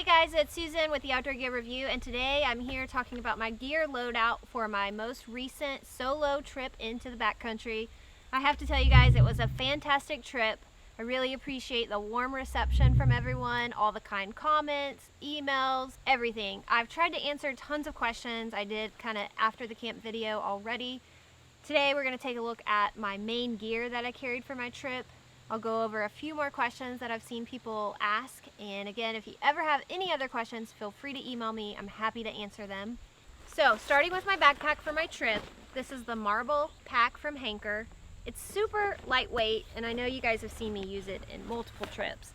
guys, it's Susan with the Outdoor Gear Review, and today I'm here talking about my gear loadout for my most recent solo trip into the backcountry. I have to tell you guys, it was a fantastic trip. I really appreciate the warm reception from everyone, all the kind comments, emails, everything. I've tried to answer tons of questions. I did kind of after the camp video already. Today we're going to take a look at my main gear that I carried for my trip. I'll go over a few more questions that I've seen people ask, and again, if you ever have any other questions, feel free to email me. I'm happy to answer them. So, starting with my backpack for my trip, this is the Marble pack from Hanker. It's super lightweight, and I know you guys have seen me use it in multiple trips.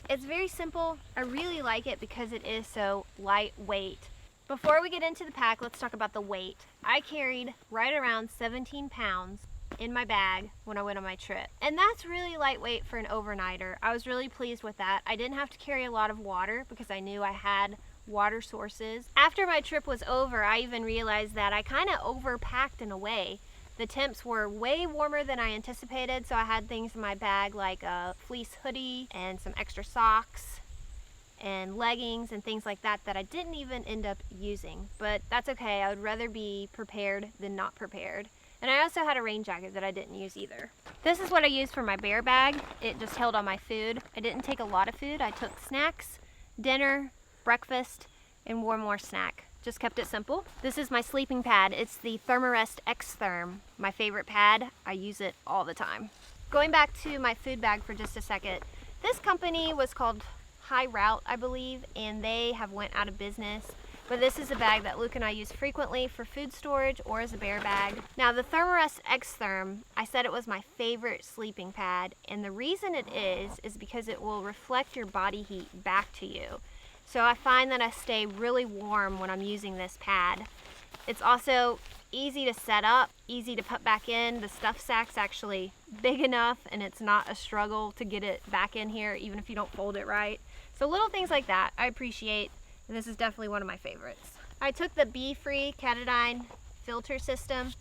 It's very simple. I really like it because it is so lightweight. Before we get into the pack, let's talk about the weight. I carried right around 17 pounds in my bag when I went on my trip, and that's really lightweight for an overnighter. I was really pleased with that. I didn't have to carry a lot of water because I knew I had water sources. After my trip was over, I even realized that I kind of overpacked in a way. The temps were way warmer than I anticipated, so I had things in my bag like a fleece hoodie and some extra socks and leggings and things like that that I didn't even end up using, but that's okay. I would rather be prepared than not prepared. And I also had a rain jacket that I didn't use either. This is what I used for my bear bag. It just held all my food. I didn't take a lot of food. I took snacks, dinner, breakfast, and one more snack. Just kept it simple. This is my sleeping pad. It's the Thermarest X-Therm, my favorite pad. I use it all the time. Going back to my food bag for just a second. This company was called High Route, I believe, and they have went out of business. But this is a bag that Luke and I use frequently for food storage or as a bear bag. Now the Thermarest X-Therm, I said it was my favorite sleeping pad, and the reason it is because it will reflect your body heat back to you. So I find that I stay really warm when I'm using this pad. It's also easy to set up, easy to put back in. The stuff sack's actually big enough and it's not a struggle to get it back in here even if you don't fold it right. So little things like that I appreciate. And this is definitely one of my favorites. I took the Be-Free Katadyn filter system.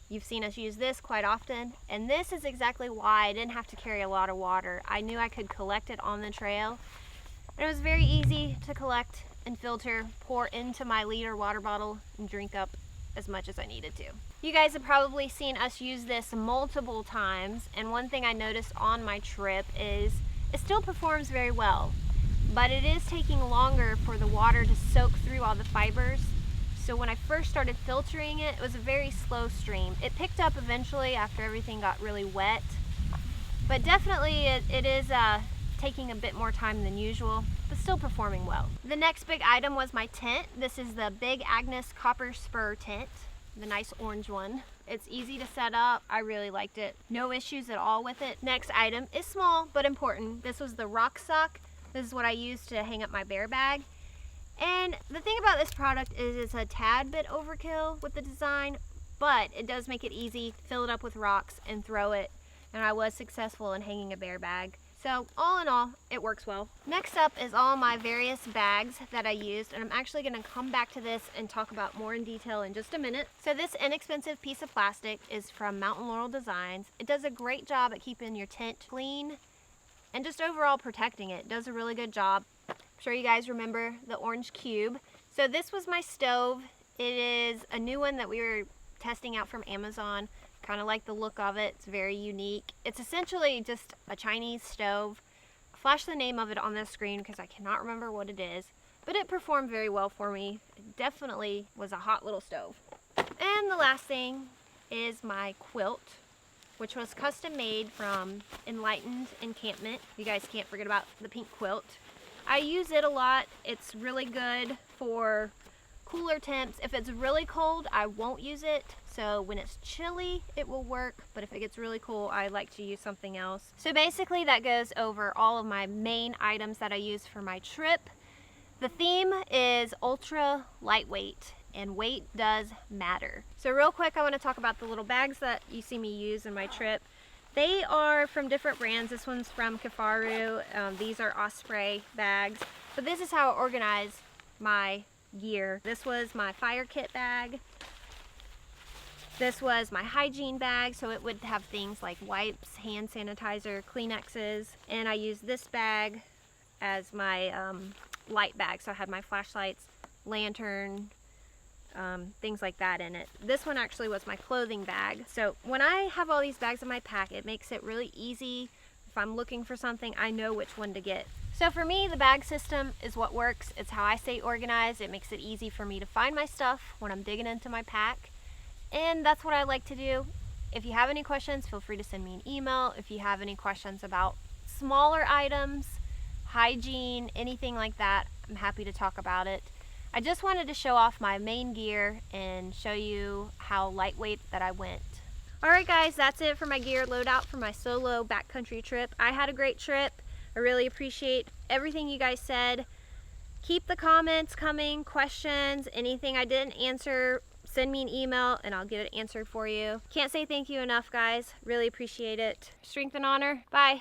You've seen us use this quite often. And this is exactly why I didn't have to carry a lot of water. I knew I could collect it on the trail. And it was very easy to collect and filter, pour into my liter water bottle, and drink up as much as I needed to. You guys have probably seen us use this multiple times. And one thing I noticed on my trip is it still performs very well. But it is taking longer for the water to soak through all the fibers. So when I first started filtering it, it was a very slow stream. It picked up eventually after everything got really wet. But definitely it is taking a bit more time than usual, but still performing well. The next big item was my tent. This is the Big Agnes Copper Spur tent, the nice orange one. It's easy to set up. I really liked it. No issues at all with it. Next item is small but important. This was the Rock Sock. This is what I use to hang up my bear bag. And the thing about this product is it's a tad bit overkill with the design, but it does make it easy. Fill it up with rocks and throw it. And I was successful in hanging a bear bag. So all in all, it works well. Next up is all my various bags that I used, and I'm actually gonna come back to this and talk about more in detail in just a minute. So this inexpensive piece of plastic is from Mountain Laurel Designs. It does a great job at keeping your tent clean and just overall protecting it. It does a really good job. I'm sure you guys remember the orange cube. So this was my stove. It is a new one that we were testing out from Amazon. Kind of like the look of it. It's very unique. It's essentially just a Chinese stove. I'll flash the name of it on the screen because I cannot remember what it is, but it performed very well for me. It definitely was a hot little stove. And the last thing is my quilt, which was custom made from Enlightened Encampment. You guys can't forget about the pink quilt. I use it a lot. It's really good for cooler temps. If it's really cold, I won't use it. So when it's chilly, it will work. But if it gets really cool, I like to use something else. So basically that goes over all of my main items that I use for my trip. The theme is ultra lightweight, and weight does matter. So real quick, I want to talk about the little bags that you see me use in my trip. They are from different brands. This one's from Kifaru. These are Osprey bags. But this is how I organize my gear. This was my fire kit bag. This was my hygiene bag, so it would have things like wipes, hand sanitizer, Kleenexes, and I used this bag as my light bag. So I had my flashlights, lantern, things like that in it. This one actually was my clothing bag. So when I have all these bags in my pack, it makes it really easy. If I'm looking for something, I know which one to get. So for me, the bag system is what works. It's how I stay organized. It makes it easy for me to find my stuff when I'm digging into my pack. And that's what I like to do. If you have any questions, feel free to send me an email. If you have any questions about smaller items, hygiene, anything like that, I'm happy to talk about it. I just wanted to show off my main gear and show you how lightweight that I went. Alright guys, that's it for my gear loadout for my solo backcountry trip. I had a great trip. I really appreciate everything you guys said. Keep the comments coming, questions, anything I didn't answer, send me an email and I'll get it answered for you. Can't say thank you enough, guys. Really appreciate it. Strength and honor. Bye.